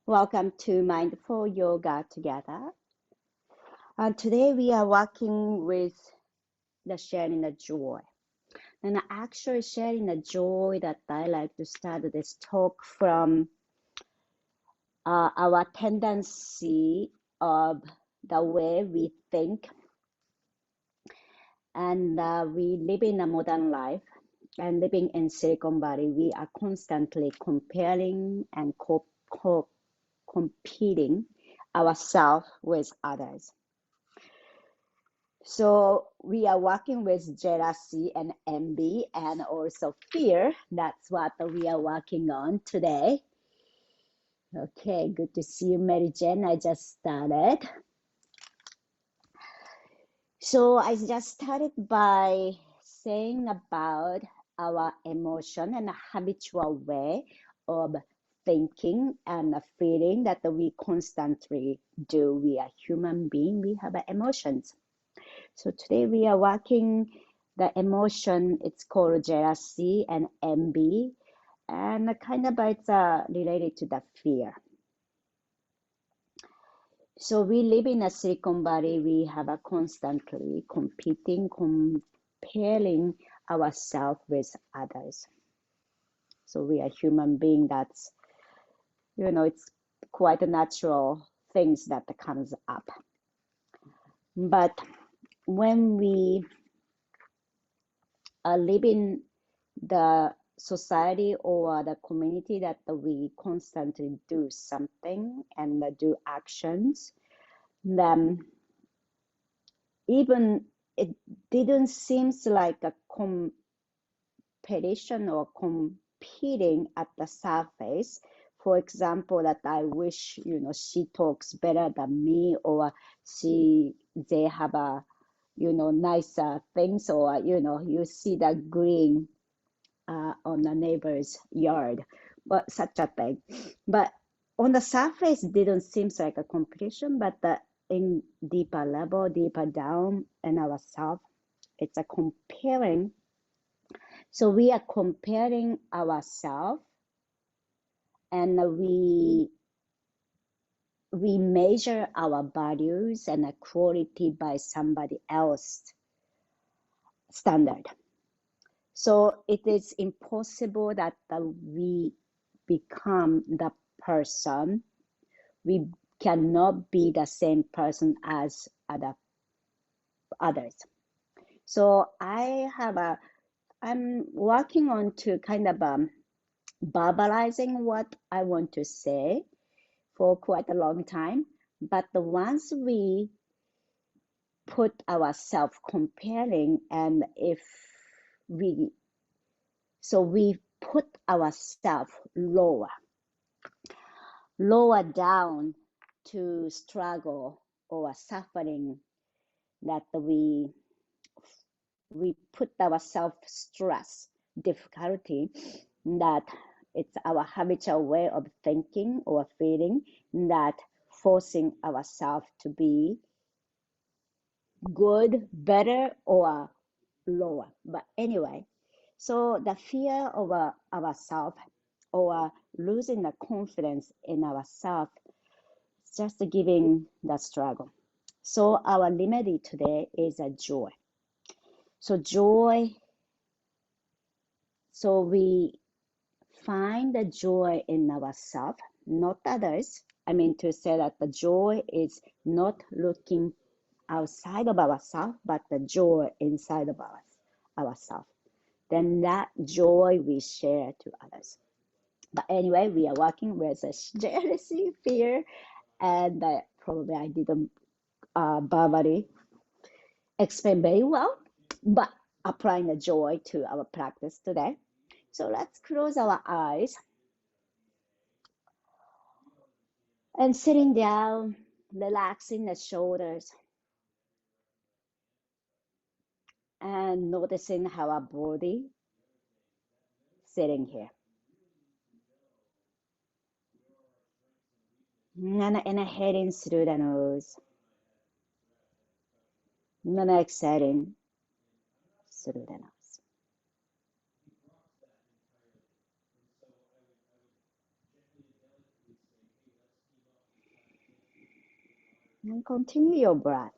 Welcome to Mindful Yoga Together. And today we are working with the sharing the joy. And actually sharing the joy that I like to start this talk from our tendency of the way we think. And we live in a modern life and living in Silicon Valley, we are constantly comparing and competing ourselves with others. So we are working with jealousy and envy and also fear. That's what we are working on today. Okay, good to see you, Mary Jane. I just started. So I just started by saying about our emotion and a habitual way of thinking and feeling that we constantly do. We are human beings, we have emotions. So today we are working the emotion, it's called jealousy and envy, and kind of it's related to the fear. So we live in a Silicon Valley, we have a constantly competing, comparing ourselves with others. So we are human being that's, it's quite a natural things that comes up. But when we are living the society or the community that we constantly do something and do actions, then even it didn't seem like a competition or competing at the surface. For example, that I wish, she talks better than me, or they have a, nicer things, or, you see the green on the neighbor's yard, but such a thing. But on the surface, it didn't seem like a competition, but in deeper level, deeper down in ourselves, it's a comparing. So we are comparing ourselves, and we measure our values and quality by somebody else's standard. So it is impossible that we become the person. We cannot be the same person as others. So I'm working on to kind of verbalizing what I want to say for quite a long time. But once we put ourselves comparing, and we we put ourselves lower down to struggle or suffering, that we put ourselves stress, difficulty, that it's our habitual way of thinking or feeling, that forcing ourselves to be good, better, or lower. But anyway, so the fear of ourselves or losing the confidence in ourselves, just giving the struggle. So our remedy today is a joy. So joy, so we find the joy in ourselves, not others. I mean to say that the joy is not looking outside of ourselves, but the joy inside of ourselves. Then that joy we share to others. But anyway, we are working with jealousy, fear, and probably I didn't verbally explain very well, but applying the joy to our practice today. So let's close our eyes and sitting down, relaxing the shoulders and noticing how our body sitting here. And inhaling through the nose, and exhaling through the nose. And continue your breath.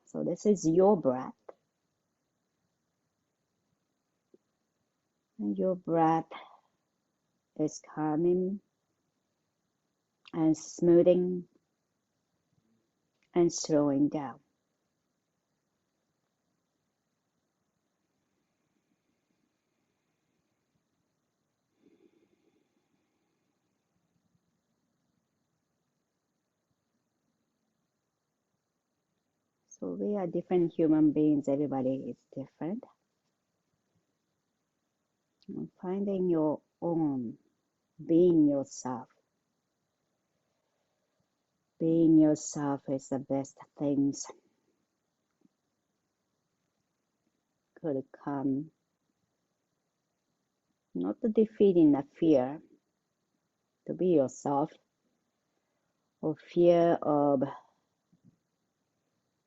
So this is your breath. And your breath is calming and smoothing and slowing down. So we are different human beings. Everybody is different. And finding your own, being yourself. Being yourself is the best things could come. Not defeating the fear to be yourself, or fear of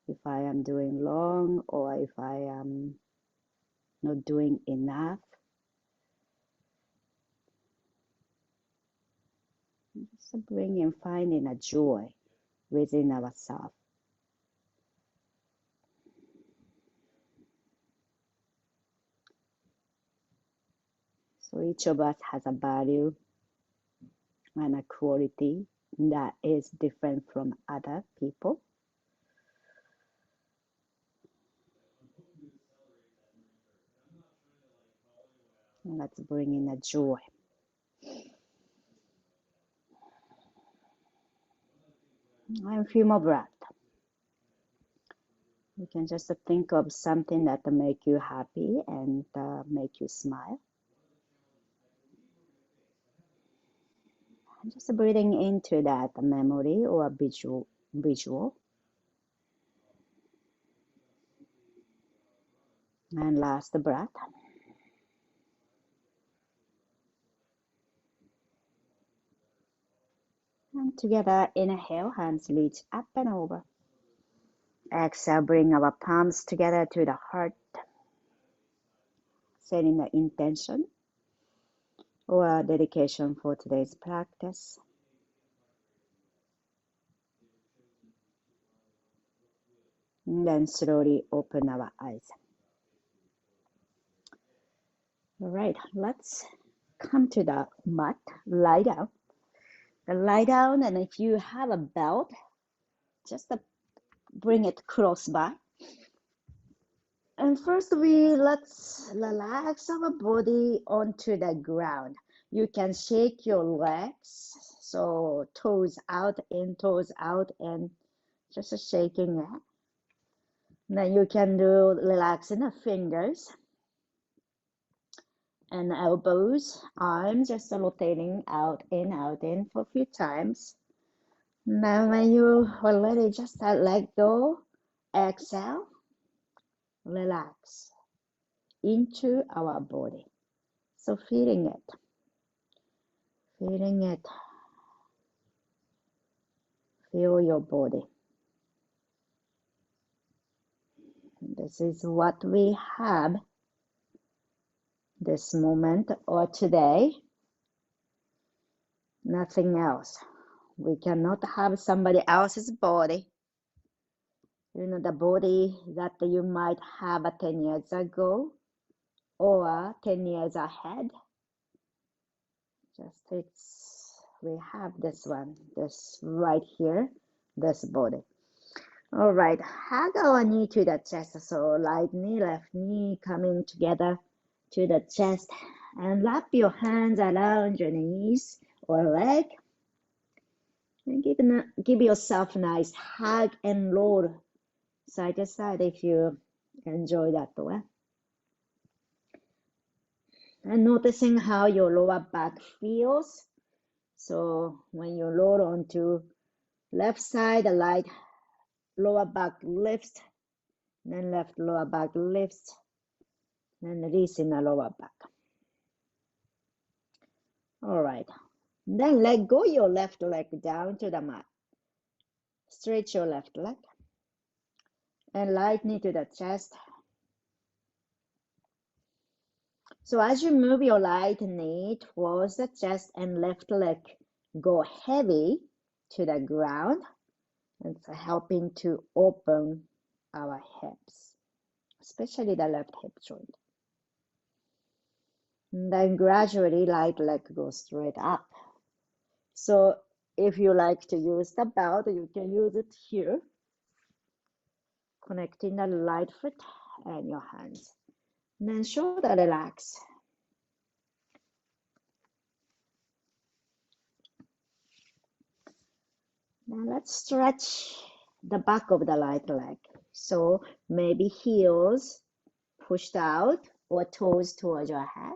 if I am doing wrong or if I am not doing enough. Just bringing, finding a joy within ourselves. So each of us has a value and a quality that is different from other people. And let's bring in a joy. And a few more breath. You can just think of something that make you happy and make you smile. And just breathing into that memory or visual. And last breath. And together, inhale, hands reach up and over. Exhale, bring our palms together to the heart, setting the intention or dedication for today's practice. And then slowly open our eyes. All right, let's come to the mat, lie down. Lie down, and if you have a belt, just bring it close by. And first, let's relax our body onto the ground. You can shake your legs, so toes out in, toes out in, just shaking it. Then you can do relaxing the fingers and elbows, arms, just rotating out in for a few times. Now when you already just let go, exhale, relax into our body. So feeling it, feel your body. This is what we have this moment or today, nothing else. We cannot have somebody else's body. You know, the body that you might have 10 years ago or 10 years ahead. We have this one, this right here, this body. All right, hug our knee to the chest. So right knee, left knee coming together to the chest, and wrap your hands around your knees or leg. And give yourself a nice hug and roll side to side if you enjoy that way. And noticing how your lower back feels. So when you roll onto left side, the right lower back lifts, then left lower back lifts, then releasing the lower back. All right. Then let go your left leg down to the mat. Stretch your left leg. And right knee to the chest. So as you move your right knee towards the chest and left leg go heavy, to the ground. It's helping to open our hips, especially the left hip joint. And then gradually right leg goes straight up. So if you like to use the belt, you can use it here, connecting the right foot and your hands. And then shoulder relax. Now let's stretch the back of the right leg. So maybe heels pushed out or toes towards your head.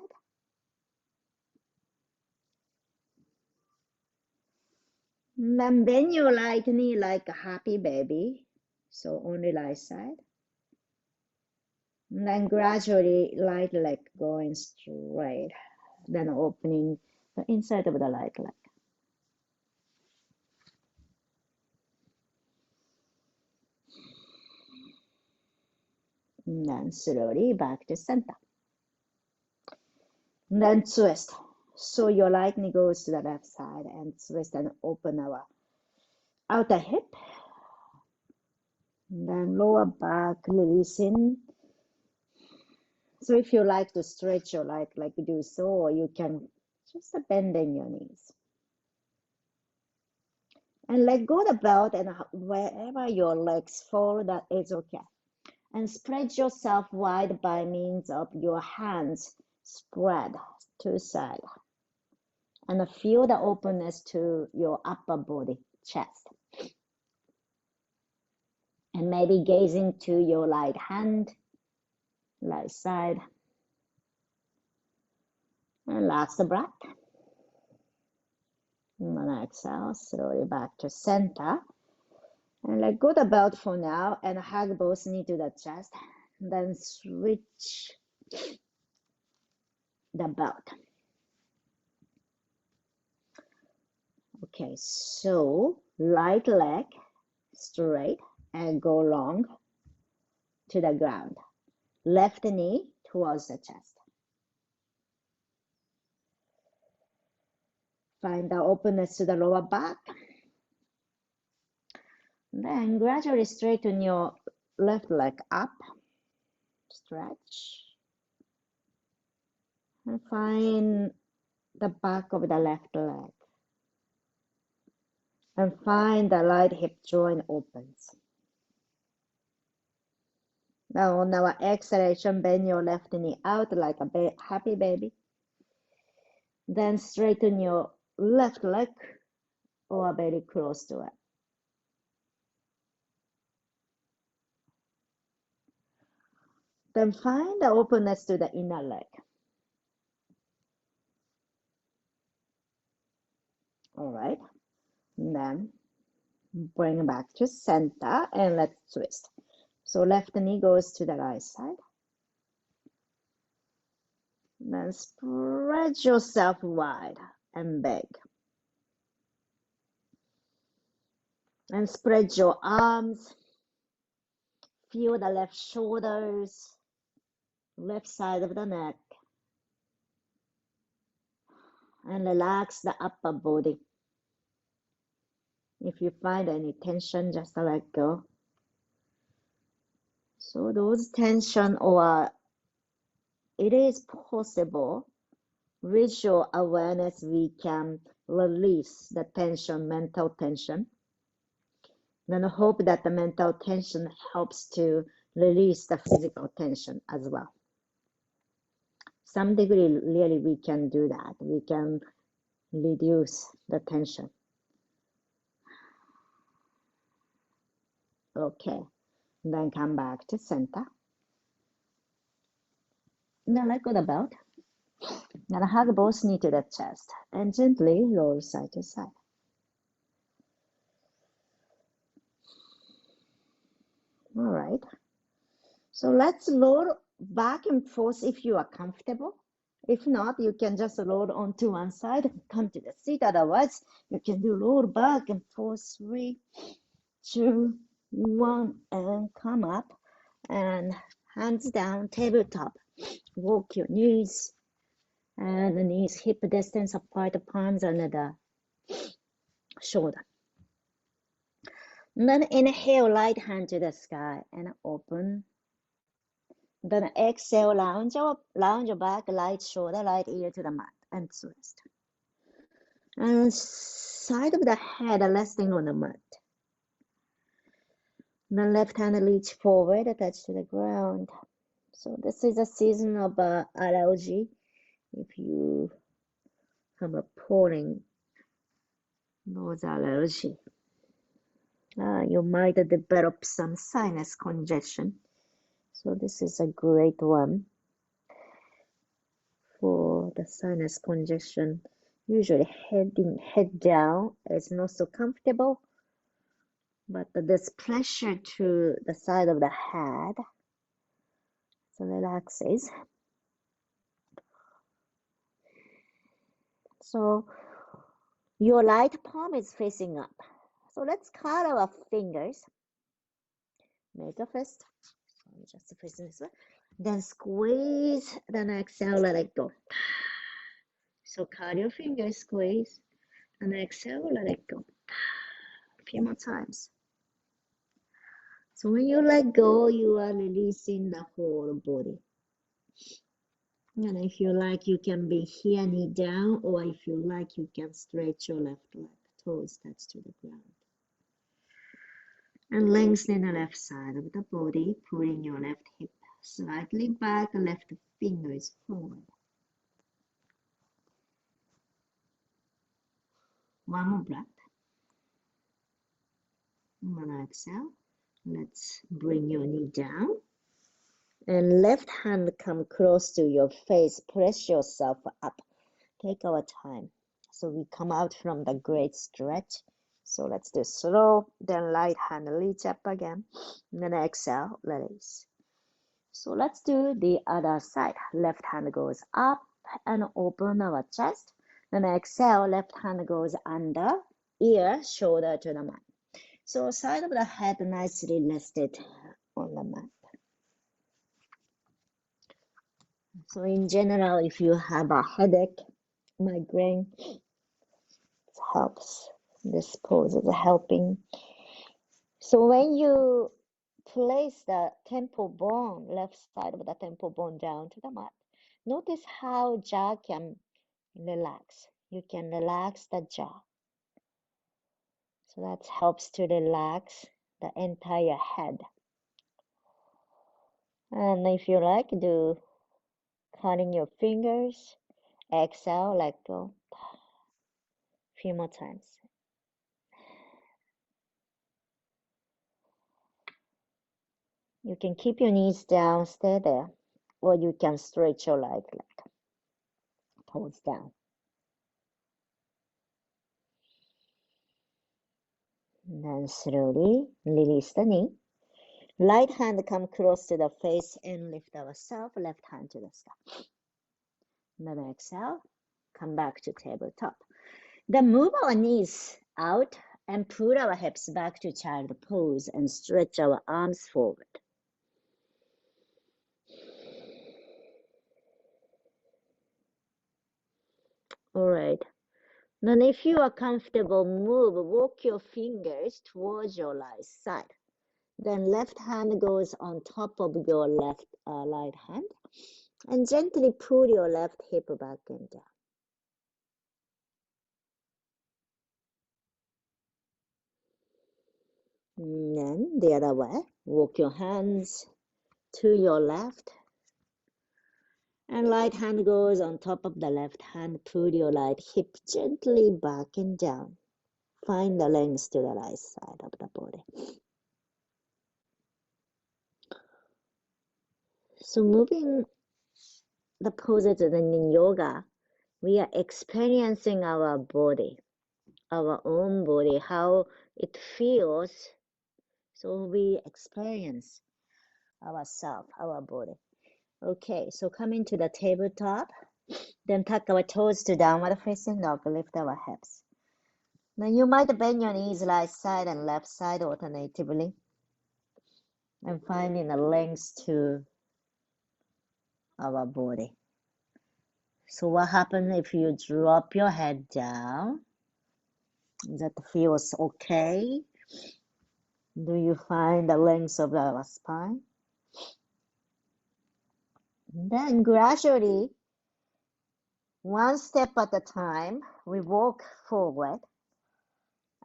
And then bend your right knee like a happy baby. So only right side. And then gradually right leg going straight. Then opening the inside of the right leg. And then slowly back to center. And then twist. So your right knee goes to the left side and twist and open our outer hip. And then lower back, releasing. So if you like to stretch your right leg, do so, or you can just bending your knees. And let go the belt, and wherever your legs fall, that is okay. And spread yourself wide by means of your hands spread to side. And feel the openness to your upper body, chest. And maybe gazing to your right hand, right side. And last breath. And then exhale, slowly back to center. And let go the belt for now and hug both knees to the chest. Then switch the belt. Okay, so right leg straight and go long to the ground. Left knee towards the chest. Find the openness to the lower back. Then gradually straighten your left leg up. Stretch. And find the back of the left leg. And find the right hip joint opens. Now on our exhalation, bend your left knee out like a happy baby. Then straighten your left leg or very close to it. Then find the openness to the inner leg. All right. And then bring back to center and let's twist. So left knee goes to the right side. Then spread yourself wide and big. And spread your arms. Feel the left shoulders, left side of the neck. And relax the upper body. If you find any tension, just let go. So those tension, or it is possible, with your awareness, we can release the tension, mental tension. Then hope that the mental tension helps to release the physical tension as well. Some degree, really, we can do that. We can reduce the tension. Okay, then come back to center. Then let go the belt. Then hug both knees to the chest and gently roll side to side. All right. So let's roll back and forth if you are comfortable. If not, you can just roll onto one side and come to the seat. Otherwise, you can do roll back and forth. 3, 2, 1, and come up. And hands down, tabletop. Walk your knees. And the knees hip distance apart, the palms under the shoulder. Then inhale, right hand to the sky and open. Then exhale, lounge back, right shoulder, right ear to the mat and twist. And side of the head resting on the mat. Then left hand reach forward, touch to the ground. So this is a season of allergy. If you have a pollen nose allergy, you might develop some sinus congestion. So this is a great one for the sinus congestion. Usually head down is not so comfortable, but this pressure to the side of the head so relaxes. So your right palm is facing up. So let's curl our fingers. Make a fist. Just facing this way. Then squeeze. Then exhale, let it go. So curl your fingers, squeeze, and exhale, let it go. A few more times. So when you let go, you are releasing the whole body. And if you like, you can be here, knee down, or if you like, you can stretch your left leg, toes touch to the ground. And lengthen the left side of the body, pulling your left hip slightly back, left fingers forward. One more breath. One exhale. Let's bring your knee down. And left hand come close to your face. Press yourself up. Take our time. So we come out from the great stretch. So let's do slow. Then right hand reach up again. And then exhale, release. So let's do the other side. Left hand goes up and open our chest. Then exhale, left hand goes under, ear, shoulder to the mat. So side of the head nicely rested on the mat. So in general, if you have a headache, migraine, it helps. This pose is helping. So when you place the temple bone, left side of the temple bone down to the mat, notice how jaw can relax. You can relax the jaw. So that helps to relax the entire head. And if you like, do counting your fingers, exhale, let go. A few more times. You can keep your knees down, stay there, or you can stretch your right leg, toes down. And then slowly release the knee. Right hand come close to the face and lift ourselves, left hand to the sky. Then exhale, come back to tabletop. Then move our knees out and pull our hips back to child pose and stretch our arms forward. All right. Then if you are comfortable, walk your fingers towards your right side. Then left hand goes on top of your right hand and gently pull your left hip back and down. And then the other way, walk your hands to your left and right hand goes on top of the left hand. Pull your right hip gently back and down. Find the length to the right side of the body. So moving the poses in yoga, we are experiencing our body, our own body, how it feels. So we experience ourselves, our body. Okay, so coming to the tabletop, then tuck our toes to downward facing dog, lift our hips. Then you might bend your knees right side and left side alternatively and finding a length to our body. So what happens if you drop your head down? That feels okay. Do you find the length of our spine? Then gradually, one step at a time, we walk forward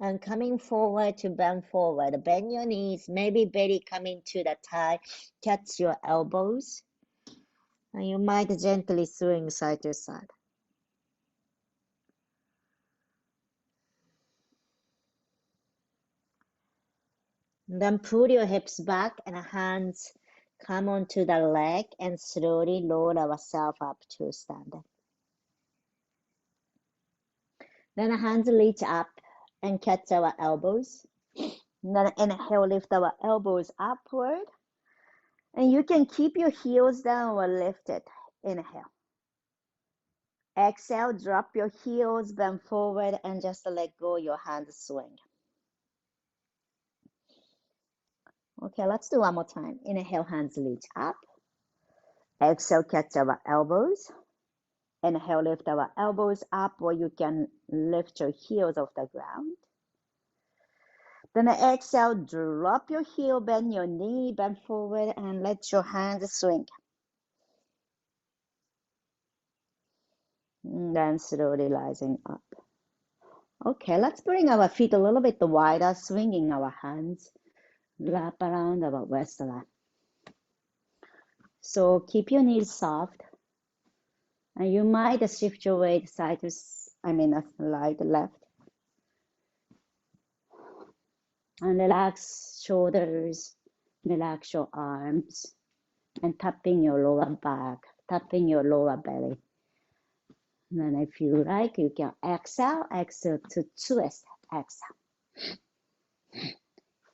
and coming forward to bend forward. Bend your knees, maybe belly coming to the thigh. Catch your elbows. And you might gently swing side to side. Then pull your hips back and hands come onto the leg and slowly lower ourselves up to standing. Then hands reach up and catch our elbows. Then inhale, lift our elbows upward. And you can keep your heels down or lift it. Inhale. Exhale, drop your heels, bend forward, and just let go your hands swing. Okay, let's do one more time. Inhale, hands reach up. Exhale, catch our elbows. Inhale, lift our elbows up, or you can lift your heels off the ground. Then exhale, drop your heel, bend your knee, bend forward, and let your hands swing. And then slowly rising up. Okay, let's bring our feet a little bit wider, swinging our hands, wrap around our waistline. So keep your knees soft, and you might shift your weight side to, right, left. And relax shoulders, relax your arms, and tapping your lower back, tapping your lower belly. And then if you like, you can exhale to twist, exhale.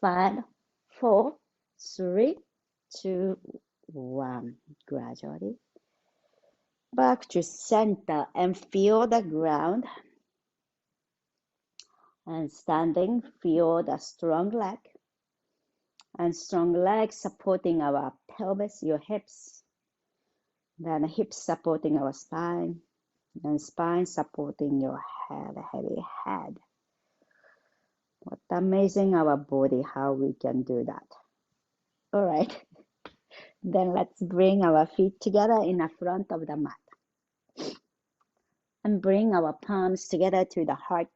5, 4, 3, 2, 1. Gradually back to center and feel the ground. And standing, feel the strong leg. And strong legs supporting our pelvis, your hips. Then hips supporting our spine. And spine supporting your head, heavy head. What amazing our body, how we can do that. All right. Then let's bring our feet together in the front of the mat. And bring our palms together to the heart.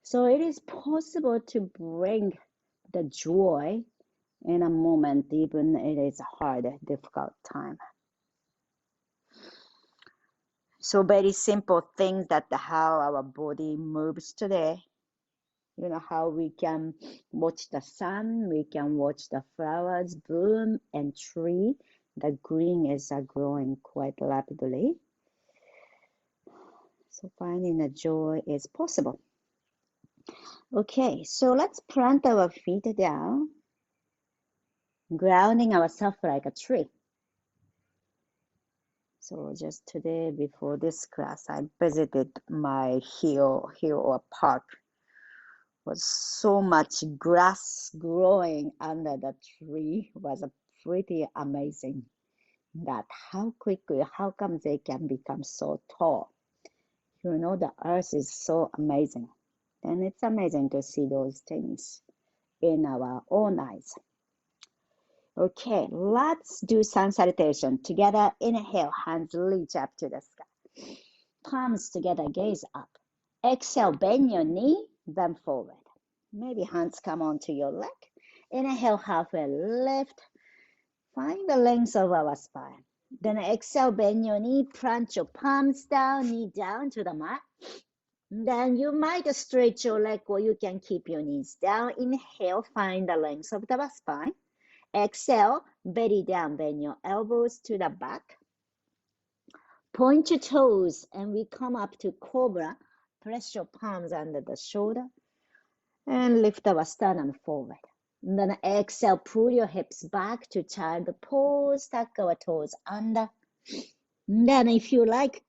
So it is possible to bring the joy in a moment, even it is a hard, difficult time. So very simple things that how our body moves today. You know, how we can watch the sun, we can watch the flowers bloom and tree. The green is growing quite rapidly. So finding the joy is possible. Okay, so let's plant our feet down, grounding ourselves like a tree. So just today before this class, I visited my hill or park. Was so much grass growing under the tree. Was pretty amazing. That how quickly, how come they can become so tall? You know, the earth is so amazing. And it's amazing to see those things in our own eyes. Okay, let's do sun salutation. Together, inhale, hands reach up to the sky. Palms together, gaze up. Exhale, bend your knee, bend forward. Maybe hands come onto your leg. Inhale, halfway lift. Find the length of our spine. Then exhale, bend your knee, plant your palms down, knee down to the mat. Then you might stretch your leg or you can keep your knees down. Inhale, find the length of the spine. Exhale, belly down, bend your elbows to the back. Point your toes and we come up to cobra. Press your palms under the shoulder and lift our sternum forward. And then exhale, pull your hips back to child pose, tuck our toes under. And then if you like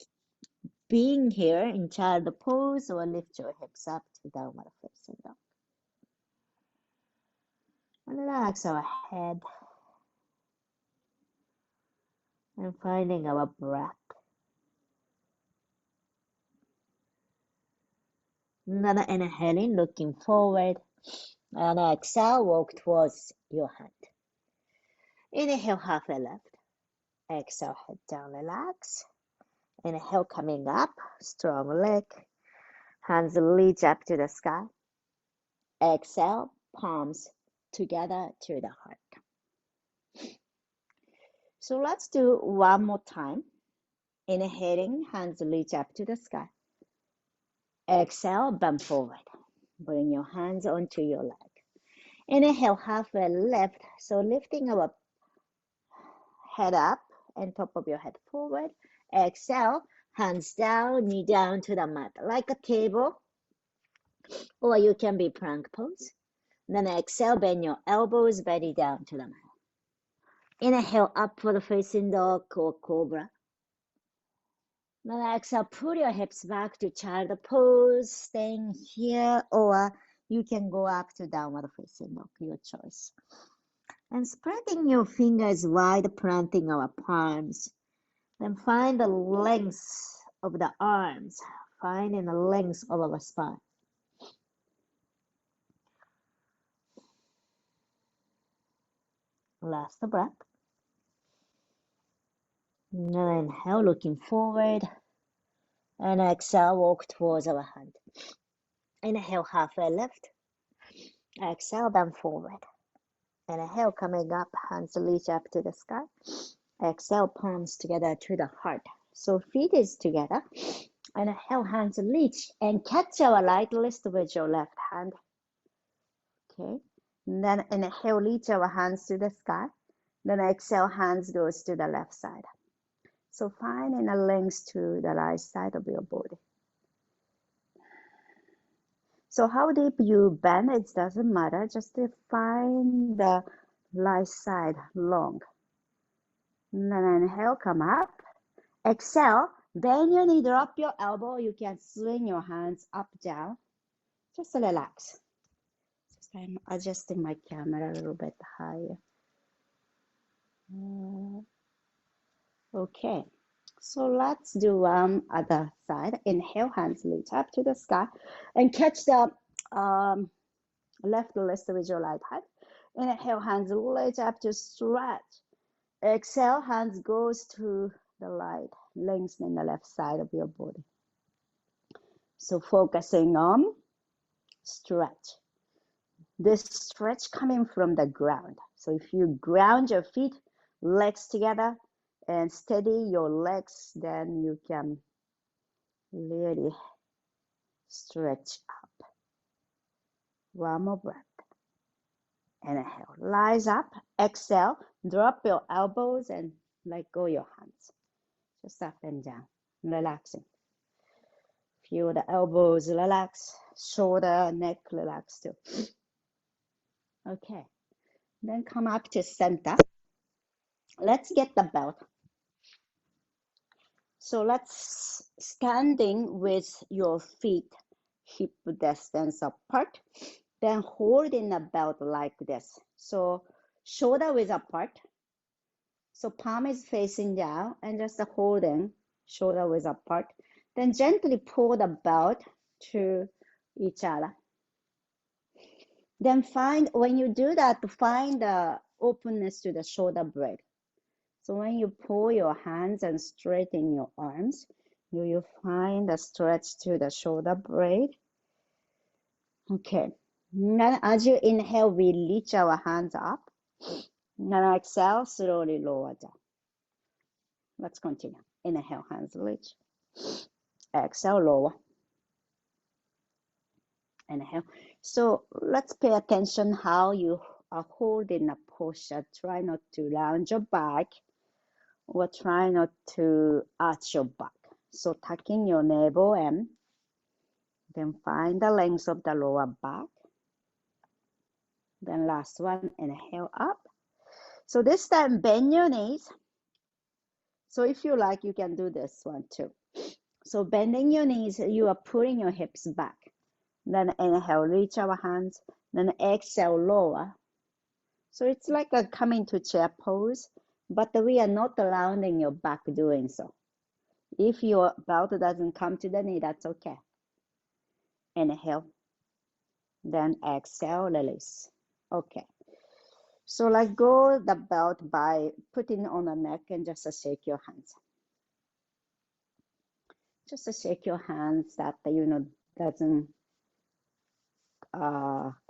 being here in child pose or lift your hips up to downward facing dog. Relax our head and finding our breath. And then inhaling, looking forward. And exhale, walk towards your hand. Inhale, halfway left. Exhale, head down, relax. Inhale, coming up, strong leg. Hands reach up to the sky. Exhale, palms together to the heart. So let's do one more time. Inhaling, hands reach up to the sky. Exhale, bend forward. Bring your hands onto your leg. Inhale, halfway left. So lifting our head up and top of your head forward. Exhale, hands down, knee down to the mat, like a table, or you can be plank pose. Then exhale, bend your elbows, belly down to the mat. Inhale, upward facing dog or cobra. Then exhale, pull your hips back to child pose, staying here, or you can go up to downward facing dog, your choice. And spreading your fingers wide, planting our palms. Then find the length of the arms, finding the length of our spine. Last breath. Now inhale, looking forward. And exhale, walk towards our hand. Inhale, halfway left. Exhale, bend forward. Inhale, coming up, hands reach up to the sky. Exhale, palms together to the heart. So feet is together. Inhale, hands reach and catch our right wrist with your left hand. Okay. And then inhale, reach our hands to the sky. Then exhale, hands goes to the left side. So finding a length to the right side of your body. So how deep you bend, it doesn't matter. Just to find the right side long. And then inhale, come up. Exhale, bend your knee, drop your elbow. You can swing your hands up, down. Just relax. Just I'm adjusting my camera a little bit higher. Okay. So let's do one other side. Inhale, hands reach up to the sky and catch the left wrist with your right hand. Inhale, hands reach up to stretch. Exhale, hands goes to the right, lengthening the left side of your body. So focusing on stretch. This stretch coming from the ground. So if you ground your feet, legs together, and steady your legs, then you can really stretch up. One more breath. Inhale, rise up. Exhale, drop your elbows and let go your hands. Just up and down, relaxing. Feel the elbows relax, shoulder, neck relax too. Okay, then come up to center. Let's get the belt. So let's standing with your feet hip distance apart, then holding the belt like this. So shoulder is apart. So palm is facing down and just holding shoulder is apart. Then gently pull the belt to each other. Then when you do that, find the openness to the shoulder blade. So when you pull your hands and straighten your arms, you find a stretch to the shoulder blade. Okay. Then as you inhale, we reach our hands up. Then exhale, slowly lower down. Let's continue. Inhale, hands reach. Exhale, lower. Inhale. So let's pay attention how you are holding a posture. Try not to lounge your back or try not to arch your back. So tucking your navel in, then find the length of the lower back. Then last one, inhale up. So this time bend your knees. So if you like, you can do this one too. So bending your knees, you are pulling your hips back. Then inhale, reach our hands. Then exhale, lower. So it's like a coming to chair pose, but we are not rounding your back doing so. If your belt doesn't come to the knee, that's okay. Inhale. Then exhale, release. Okay. So let go the belt by putting on the neck and just shake your hands. Just shake your hands that doesn't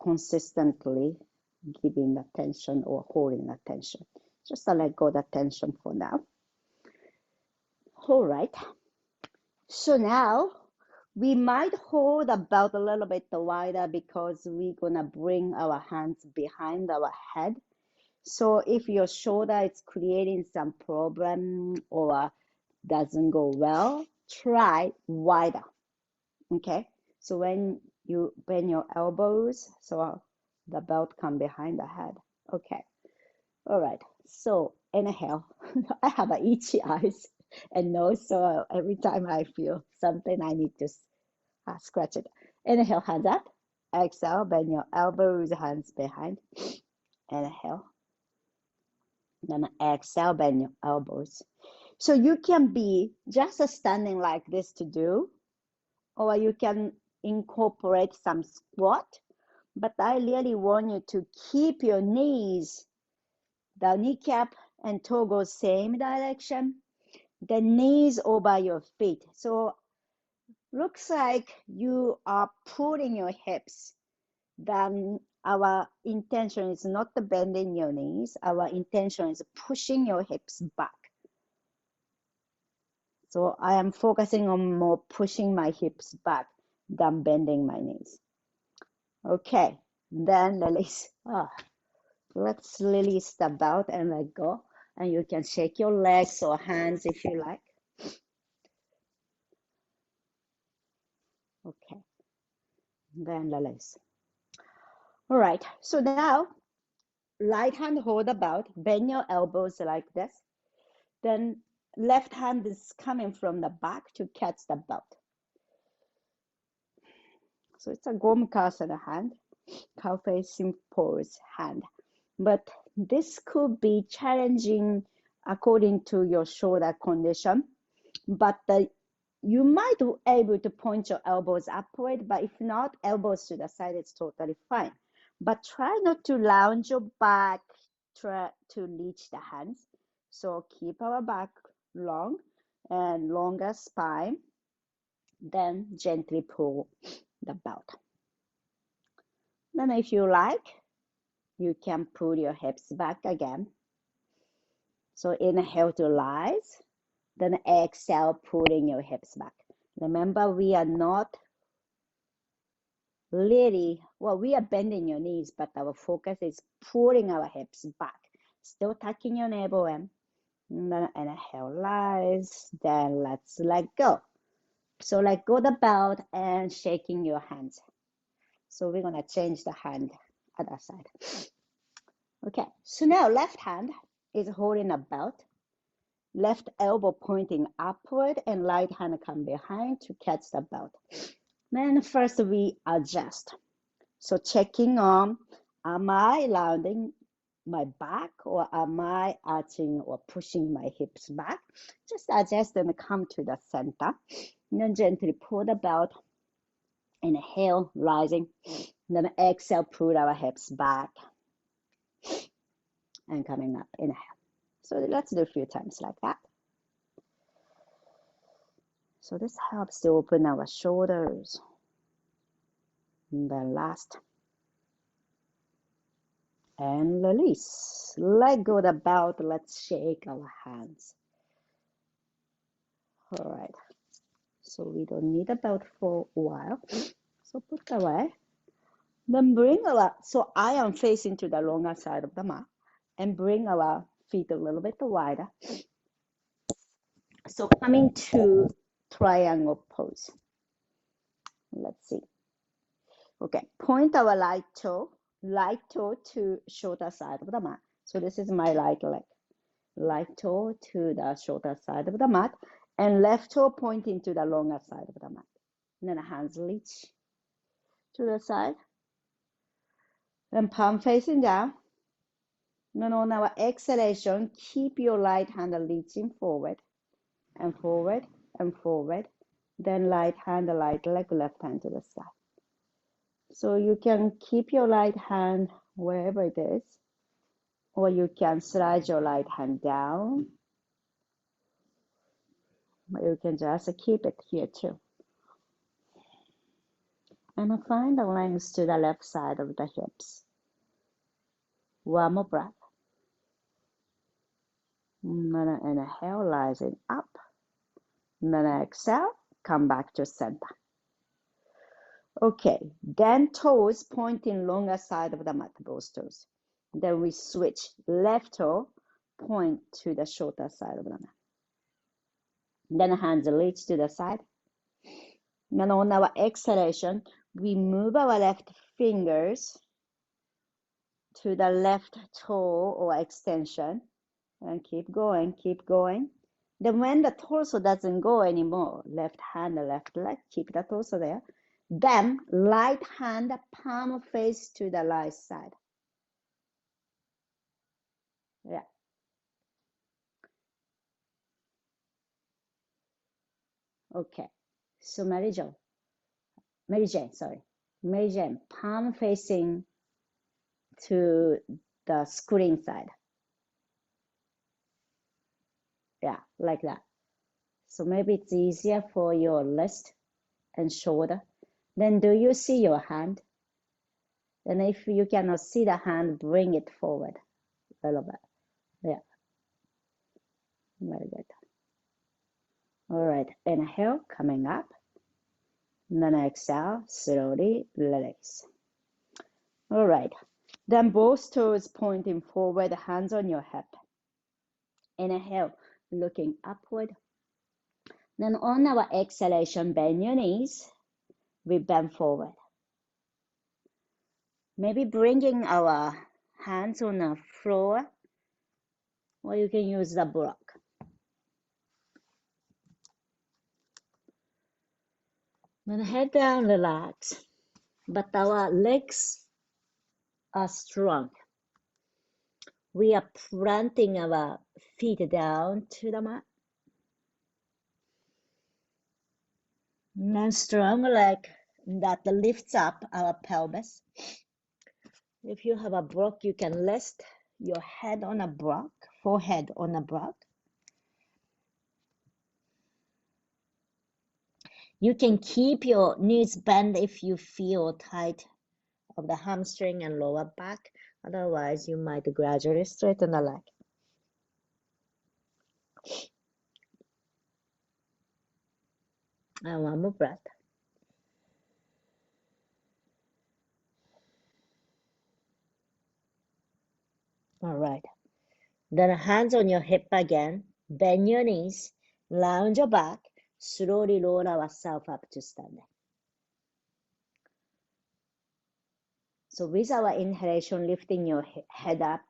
consistently giving attention or holding attention. Just let go the tension for now. All right. So now we might hold the belt a little bit wider because we're gonna bring our hands behind our head. So if your shoulder is creating some problem or doesn't go well, try wider. Okay. So when you bend your elbows, so the belt come behind the head. Okay. All right. So inhale. I have itchy eyes and nose, so every time I feel something, I need to scratch it. Inhale, hands up. Exhale, bend your elbows, hands behind. Inhale. Then exhale, bend your elbows. So you can be just standing like this to do, or you can incorporate some squat. But I really want you to keep your knees, the kneecap and toe go same direction, the knees over your feet. So looks like you are pulling your hips. Then our intention is not bending your knees. Our intention is pushing your hips back. So I am focusing on more pushing my hips back than bending my knees. Okay, then release. Let's release the belt and let go. And you can shake your legs or hands if you like. Okay, then release. All right, so now right hand hold the belt, bend your elbows like this. Then left hand is coming from the back to catch the belt. So it's a Gomukhasana hand, cow facing pose hand. But this could be challenging according to your shoulder condition. But you might be able to point your elbows upward, but if not, elbows to the side, it's totally fine. But try not to lounge your back, try to reach the hands. So keep our back long and longer spine. Then gently pull the belt. Then if you like, you can pull your hips back again. So inhale to rise, then exhale, pulling your hips back. Remember, we are not really, well, we are bending your knees, but our focus is pulling our hips back. Still tucking your navel in. And then inhale, rise, then let's let go. So let go the belt and shaking your hands. So we're gonna change the hand other side. Okay, so now left hand is holding a belt. Left elbow pointing upward and right hand come behind to catch the belt. Then first we adjust. So checking on, am I rounding my back or am I arching or pushing my hips back? Just adjust and come to the center. And then gently pull the belt. Inhale, rising. Then exhale, pull our hips back. And coming up, inhale. So let's do a few times like that. So this helps to open our shoulders. And then last. And release. Let go the belt. Let's shake our hands. All right. So we don't need a belt for a while. So put away. Then bring our, so I am facing to the longer side of the mat and bring our feet a little bit wider. So coming to triangle pose. Let's see. Okay, point our right toe to shoulder side of the mat. So this is my right leg. Right toe to the shoulder side of the mat and left toe pointing to the longer side of the mat. And then hands reach to the side. Then palm facing down. Then on our exhalation, keep your right hand reaching forward and forward and forward. Then right hand, right leg, left hand to the side. So you can keep your right hand wherever it is, or you can slide your right hand down, or you can just keep it here too. And find the length to the left side of the hips. One more breath. And then inhale, rising up. And then exhale, come back to center. Okay, then toes pointing longer side of the mat, both toes. Then we switch. Left toe point to the shorter side of the mat. Then hands reach to the side. Then on our exhalation, we move our left fingers to the left toe or extension. And keep going, keep going. Then when the torso doesn't go anymore, left hand, left leg, keep the torso there. Then right hand, palm face to the right side. Yeah. Okay. So Mary Jane, palm facing to the screen side. Yeah, like that. So maybe it's easier for your wrist and shoulder. Then do you see your hand? And if you cannot see the hand, bring it forward a little bit. Yeah, very good. All right, inhale, coming up. And then exhale, slowly release. All right, then both toes pointing forward, hands on your hip. Inhale, looking upward. Then on our exhalation, bend your knees. We bend forward. Maybe bringing our hands on the floor, or you can use the block. Then head down, relax. But our legs are strong. We are planting our feet down to the mat. And strong leg that lifts up our pelvis. If you have a block, you can rest your head on a block, forehead on a block. You can keep your knees bent if you feel tight of the hamstring and lower back. Otherwise, you might gradually straighten the leg. And one more breath. All right. Then hands on your hip again. Bend your knees. Lounge your back. Slowly roll ourselves up to standing. So with our inhalation, lifting your head up,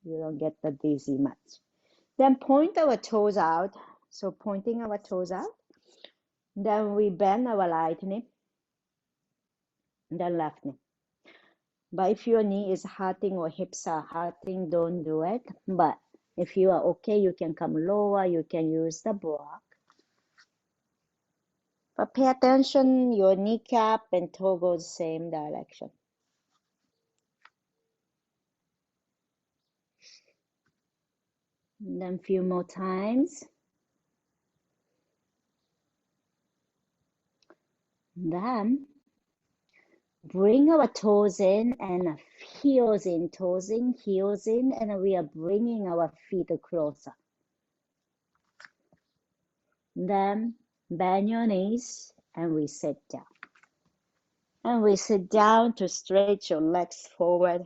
you don't get the dizzy much. Then point our toes out. So pointing our toes out. Then we bend our right knee. Then left knee. But if your knee is hurting or hips are hurting, don't do it. But if you are okay, you can come lower. You can use the block. But pay attention, your kneecap and toe goes same direction. And then a few more times. Then bring our toes in and heels in, toes in, heels in, and we are bringing our feet closer. Then bend your knees and we sit down. And we sit down to stretch your legs forward.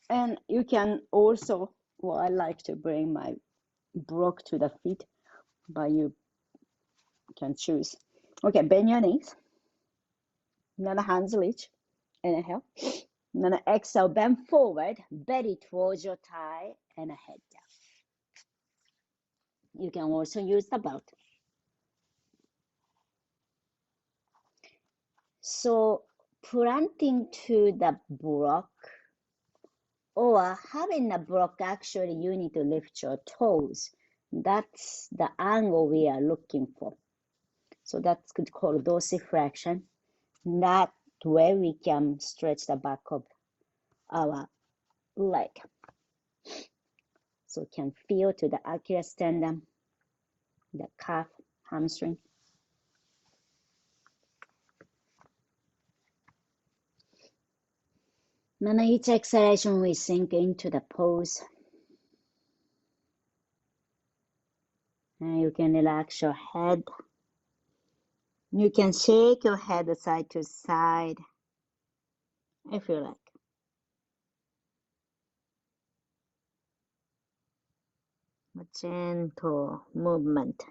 And you can also, well, I like to bring my block to the feet, but you can choose. Okay, bend your knees. Then the hands reach. Inhale. Then exhale, bend forward, belly towards your thigh, and head down. You can also use the belt. So planting to the block, or having a block, actually you need to lift your toes. That's the angle we are looking for. So that's called dorsiflexion. That way we can stretch the back of our leg. So we can feel to the Achilles tendon, the calf, hamstring. Then each exhalation we sink into the pose. And you can relax your head. You can shake your head side to side if you like. A gentle movement.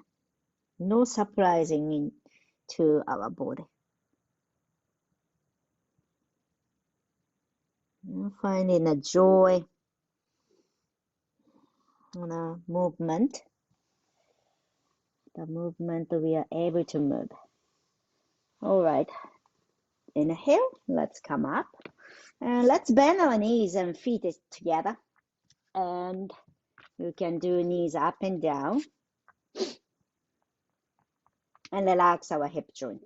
No surprising into our body. Finding a joy in the movement we are able to move. All right, inhale, let's come up. And let's bend our knees and feet together. And you can do knees up and down. And relax our hip joint.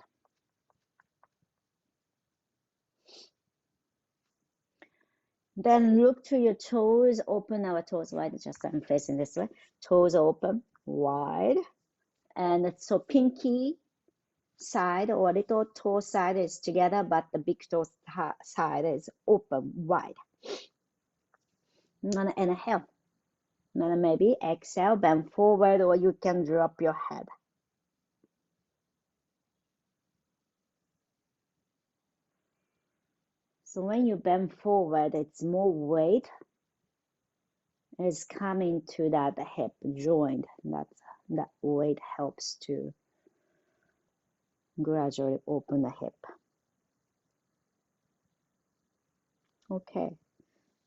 Then look to your toes, open our toes wide, just I'm facing this way. Toes open, wide. And so pinky side or little toe side is together, but the big toe side is open, wide. And inhale. And maybe exhale, bend forward, or you can drop your head. So when you bend forward, it's more weight is coming to that hip joint. That weight helps to gradually open the hip. Okay,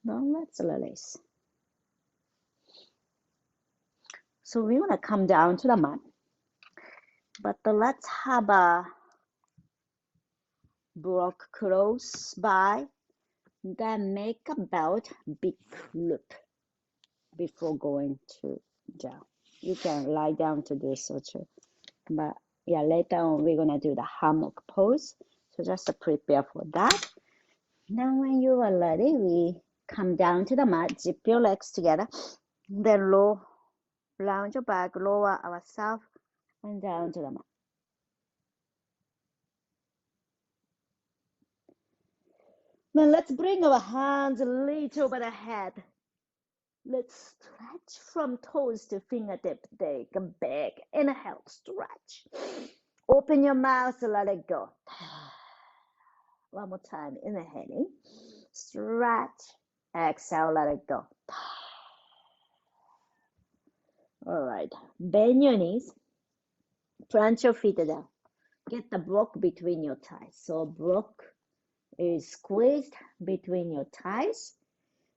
now let's release. So we want to come down to the mat, but let's have a block close by, then make a belt big loop before going to down. You can lie down to do so too, but yeah, later on we're gonna do the hammock pose, so just prepare for that. Now when you are ready, we come down to the mat, zip your legs together, then round your back, lower ourselves and down to the mat. Then let's bring our hands a little over the head. Let's stretch from toes to fingertip. Take a big inhale, stretch. Open your mouth, let it go. One more time, inhaling, stretch, exhale, let it go. All right, bend your knees, plant your feet down. Get the block between your thighs. So block is squeezed between your thighs.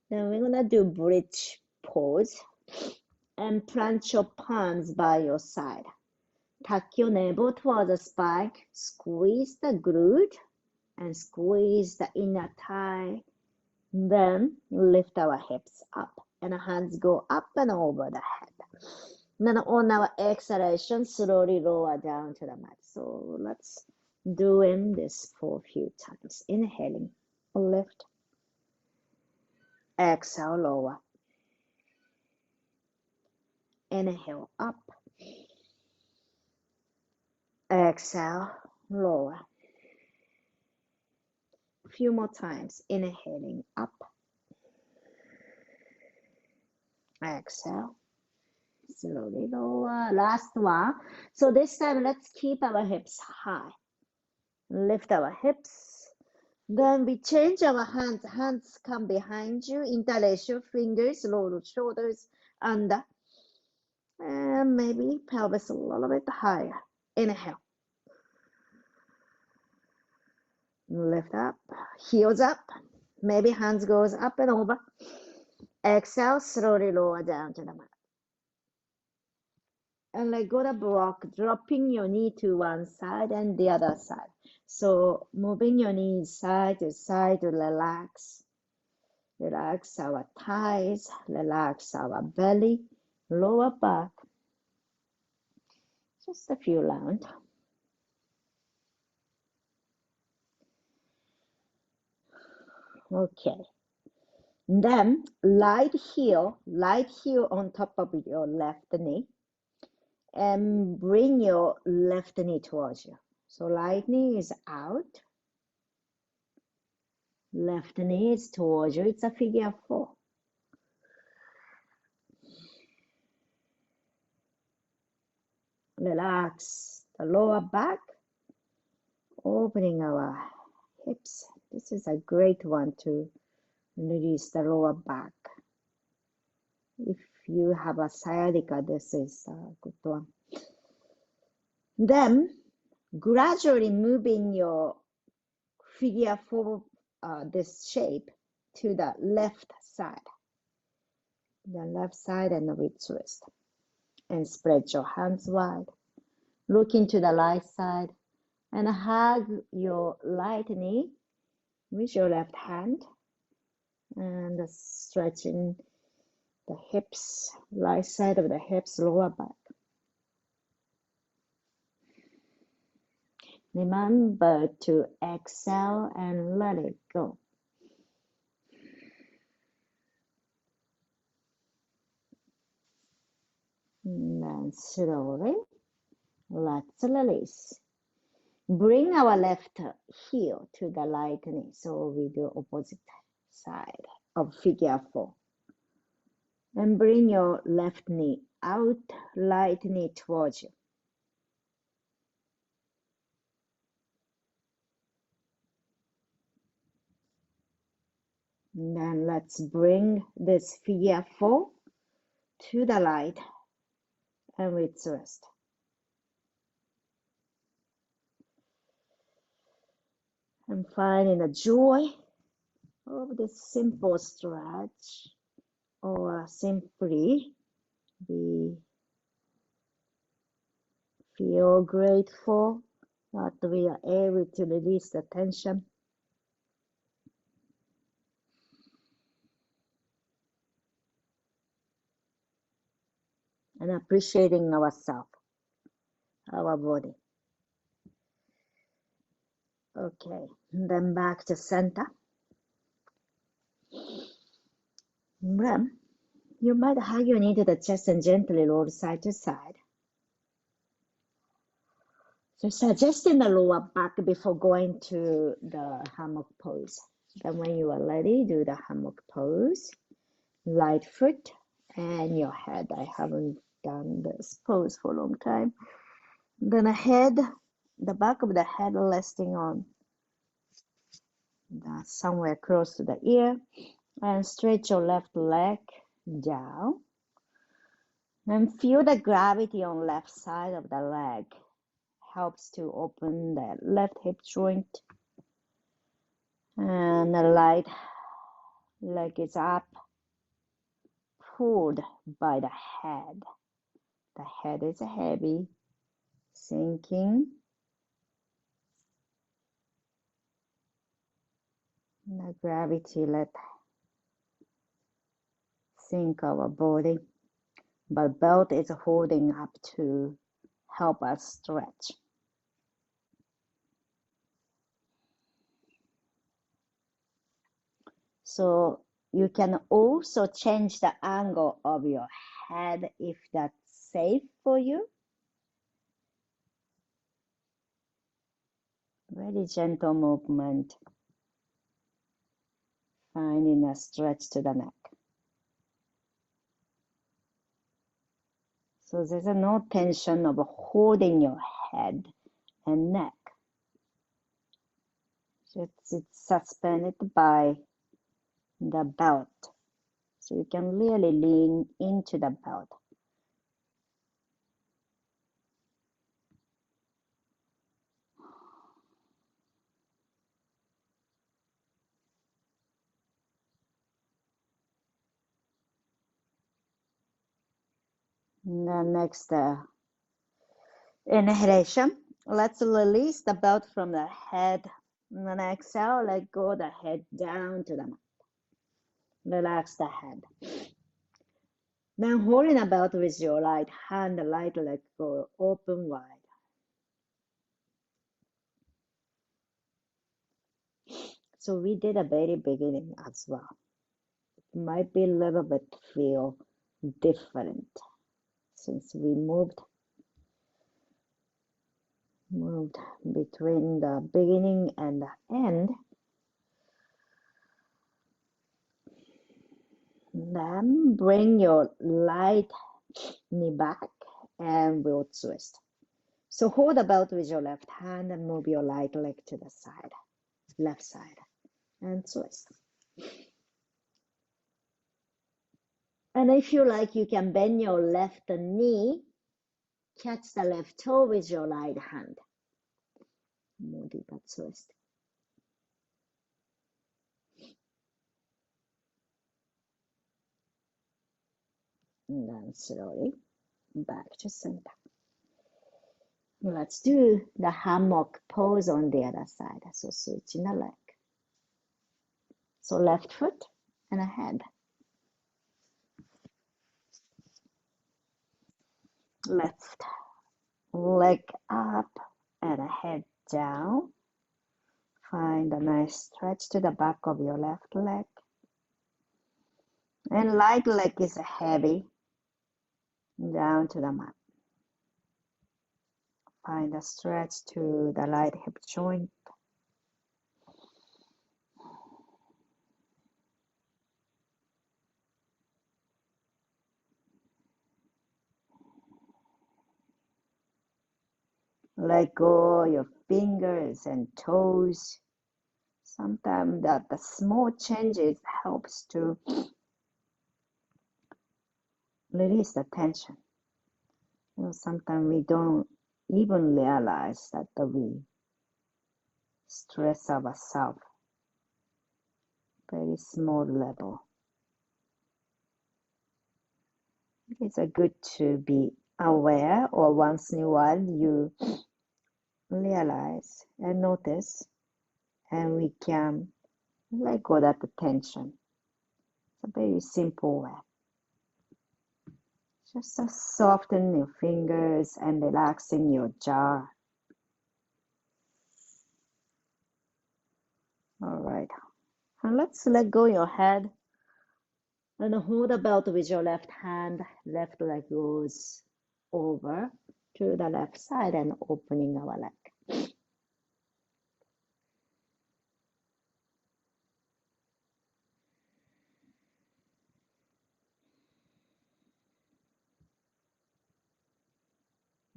Then we're gonna do bridge pose and plant your palms by your side. Tuck your navel towards the spine, squeeze the glute and squeeze the inner thigh. Then lift our hips up and hands go up and over the head. Then on our exhalation, slowly lower down to the mat. So let's do this for a few times. Inhaling, lift. Exhale, lower. Inhale, up. Exhale, lower. A few more times. Inhaling, up. Exhale. Slowly lower. Last one. So this time, let's keep our hips high. Lift our hips. Then we change our hands. Hands come behind you. Interlace your fingers. Roll shoulders under. And maybe pelvis a little bit higher. Inhale. Lift up. Heels up. Maybe hands goes up and over. Exhale. Slowly lower down to the mat. And let go the block, dropping your knee to one side and the other side. So moving your knees side to relax. Relax our thighs, relax our belly, lower back. Just a few rounds. Okay. Then light heel on top of your left knee and bring your left knee towards you. So right knee is out, left knee is towards you. It's a figure 4. Relax the lower back, opening our hips. This is a great one to release the lower back. If you have a sciatica, this is a good one. Then gradually moving your figure 4, this shape to the left side. The left side and with twist. And spread your hands wide. Look into the right side and hug your right knee with your left hand and stretching the hips, right side of the hips, lower back. Remember to exhale and let it go. And then slowly, let's release. Bring our left heel to the right knee. So we do opposite side of figure 4. And bring your left knee out, right knee towards you. And then let's bring this figure 4 to the right and we twist. And finding the joy of this simple stretch, or simply we feel grateful that we are able to release the tension. And appreciating ourselves, our body. Okay, and then back to center. Then you might hug your knee to the chest and gently roll side to side. So suggesting the lower back before going to the hammock pose. Then when you are ready, do the hammock pose. Right foot and your head. I haven't done this pose for a long time. Then the back of the head resting on somewhere close to the ear. And stretch your left leg down. And feel the gravity on left side of the leg. Helps to open the left hip joint. And the right leg is up, pulled by the head. The head is heavy, sinking. The gravity let sink our body, but belt is holding up to help us stretch. So you can also change the angle of your head if that's safe for you. Very gentle movement, finding a stretch to the neck. So there's no tension of holding your head and neck. It's suspended by the belt. So you can really lean into the belt. And then next inhalation. Let's release the belt from the head. And then exhale, let go the head down to the mat. Relax the head. Then holding the belt with your right hand, the right leg go open wide. So we did a very beginning as well. It might be a little bit feel different since we moved between the beginning and the end. Then bring your right knee back and we'll twist. So hold about with your left hand and move your right leg to the side, left side, and twist. And if you like, you can bend your left knee, catch the left toe with your right hand. More deeper twist. And then slowly back to center. Let's do the hammock pose on the other side. So switching the leg. So left foot and ahead. Left leg up and head down. Find a nice stretch to the back of your left leg. And right leg is heavy down to the mat. Find a stretch to the right hip joint. Let go your fingers and toes. Sometimes the small changes helps to release the tension. Sometimes we don't even realize that we stress ourselves. Very small level. It's good to be aware, or once in a while you realize and notice, and we can let go of that tension. It's a very simple way. Just soften your fingers and relaxing your jaw. All right. And let's let go your head and hold the belt with your left hand. Left leg goes over to the left side and opening our leg.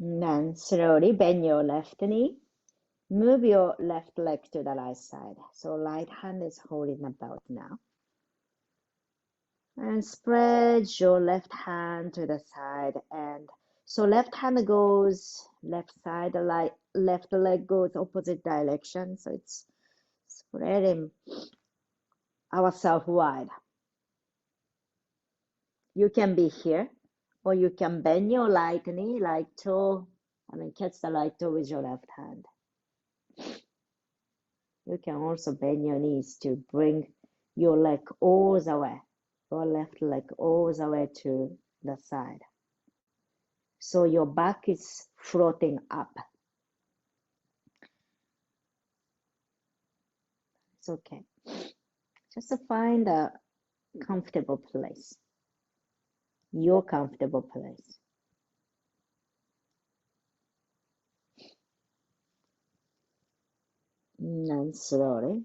And then slowly bend your left knee. Move your left leg to the right side. So right hand is holding the belt now. And spread your left hand to the side. And so left hand goes left side, left leg goes opposite direction. So it's spreading ourselves wide. You can be here, or you can bend your right knee, right toe, catch the right toe with your left hand. You can also bend your knees to bring your leg all the way, your left leg all the way to the side. So your back is floating up. It's okay. Just find a comfortable place, your comfortable place. And then slowly,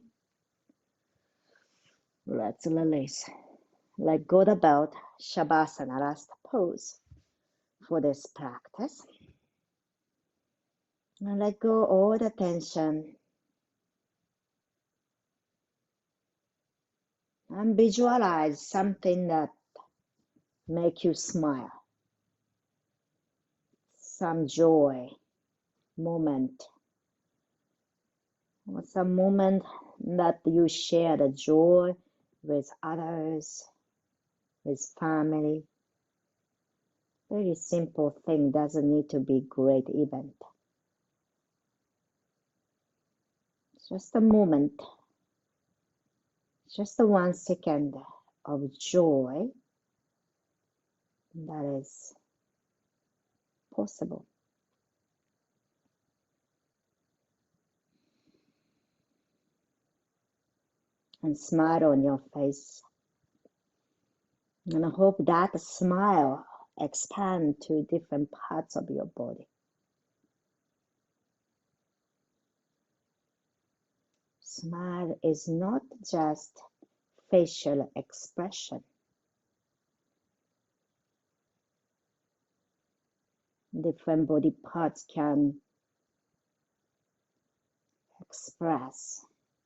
let's release. Let go the belt, Shavasana, last pose for this practice. And let go all the tension. And visualize something that make you smile. Some joy moment. Or some moment that you share the joy with others, with family. Very simple thing, doesn't need to be great event. Just a moment, just a 1 second of joy that is possible. and smile on your face. And I hope that smile expand to different parts of your body. Smile is not just facial expression. Different body parts can express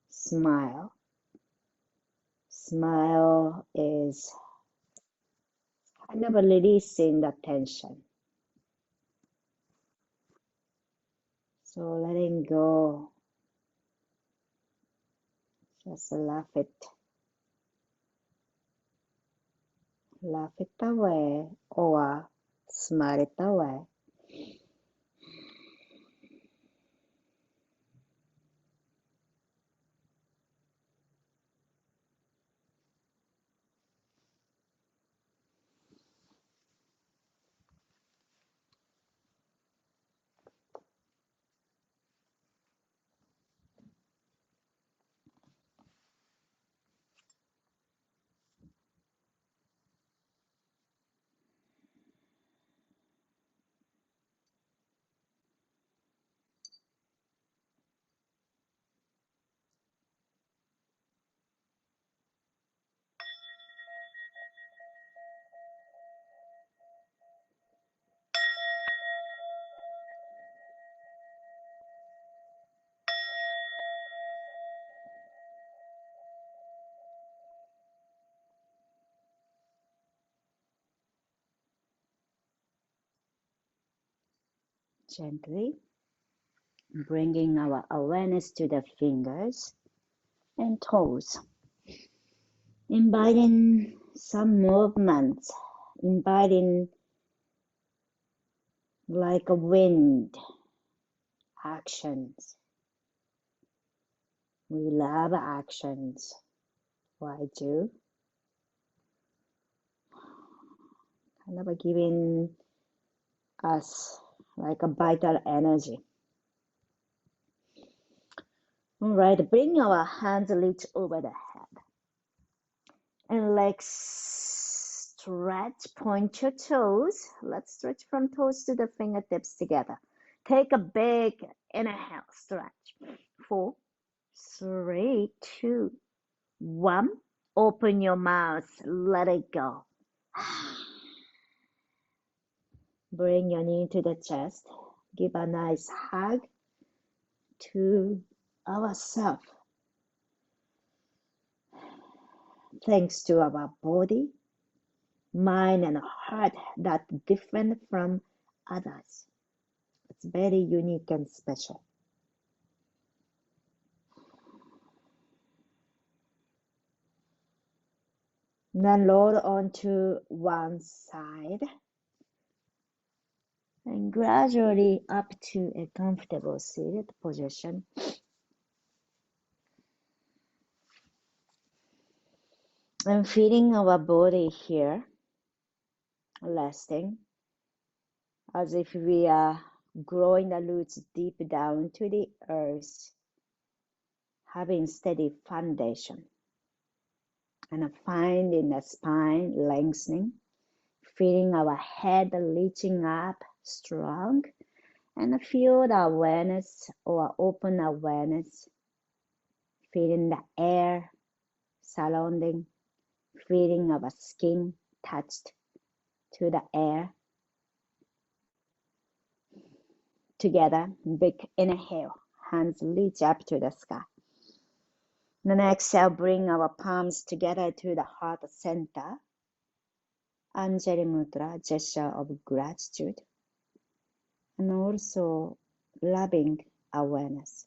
smile. Smile is kind of releasing the tension. So letting go, just laugh it away or smile it away. Gently bringing our awareness to the fingers and toes. Inviting some movements, inviting like a wind actions. We love actions. Why do? Kind of giving us like a vital energy. All right, bring our hands reach over the head. And like stretch, point your toes. Let's stretch from toes to the fingertips together. Take a big inhale, stretch. 4, 3, 2, 1. Open your mouth, let it go. Bring your knee to the chest. Give a nice hug to ourselves. Thanks to our body, mind, and heart that different from others. It's very unique and special. Then roll onto one side and gradually up to a comfortable seated position. And feeling our body here, resting, as if we are growing the roots deep down to the earth, having steady foundation. And finding the spine lengthening, feeling our head reaching up strong, and feel the awareness or open awareness, feeling the air surrounding, feeling our skin touched to the air. Together, big inhale, hands reach up to the sky. Then exhale, bring our palms together to the heart center. Anjali Mudra, gesture of gratitude, and also loving awareness.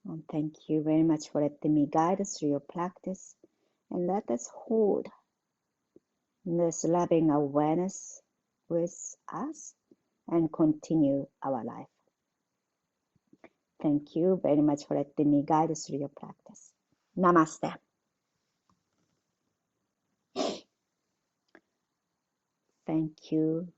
And thank you very much for letting me guide us through your practice. And let us hold this loving awareness with us and continue our life. Thank you very much for letting me guide us through your practice. Namaste. Thank you.